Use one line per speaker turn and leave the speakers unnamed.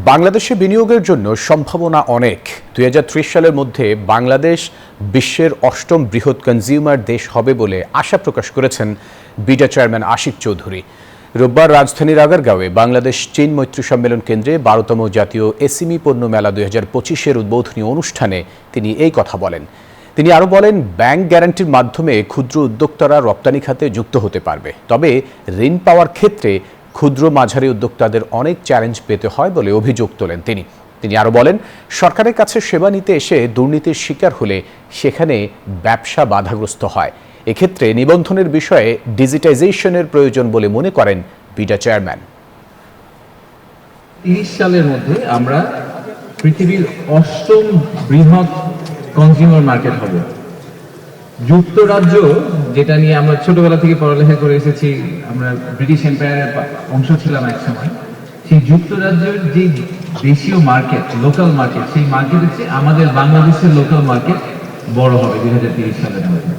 বাংলাদেশে বিনিয়োগের জন্য সম্ভাবনা অনেক। 2030 সালের মধ্যে বাংলাদেশ বিশ্বের 8ম বৃহৎ কনজিউমার দেশ হবে বলে আশা প্রকাশ করেছেন বিডা চেয়ারম্যান আশিক চৌধুরী। রোববার রাজধানীর আগারগাঁওয়ে বাংলাদেশ চীন মৈত্রী সম্মেলন কেন্দ্রে 12তম জাতীয় এসএমই পণ্য মেলা 2025-এর উদ্বোধনী অনুষ্ঠানে তিনি এই কথা বলেন। তিনি আরও বলেন, ব্যাংক গ্যারান্টির মাধ্যমে ক্ষুদ্র উদ্যোক্তারা রপ্তানি খাতে যুক্ত হতে পারবে, তবে ঋণ পাওয়ার ক্ষেত্রে ক্ষুদ্র মাঝারি উদ্যোক্তাদের অনেক চ্যালেঞ্জ পেতে হয় বলে অভিযোগ তোলেন তিনি আরও বলেন, সরকারের কাছে সেবা নিতে এসে দুর্নীতির শিকার হলে সেখানে ব্যবসা বাধাগ্রস্ত হয়। এক্ষেত্রে নিবন্ধনের বিষয়ে ডিজিটাইজেশনের প্রয়োজন বলে মনে করেন বিডা চেয়ারম্যান।
30 সালের মধ্যে আমরা পৃথিবীর 8ম বৃহৎ কনজিউমার মার্কেট হবে। যুক্তরাজ্য, যেটা নিয়ে আমরা ছোটবেলা থেকে পড়ালেখা করে এসেছি, আমরা ব্রিটিশ এম্পায়ারের অংশ ছিলাম এক সময়, সেই যুক্তরাজ্যের যে দেশীয় মার্কেট, লোকাল মার্কেট, সেই মার্কেটের চেয়ে আমাদের বাংলাদেশের লোকাল মার্কেট বড় হবে 2030 সালের মধ্যে।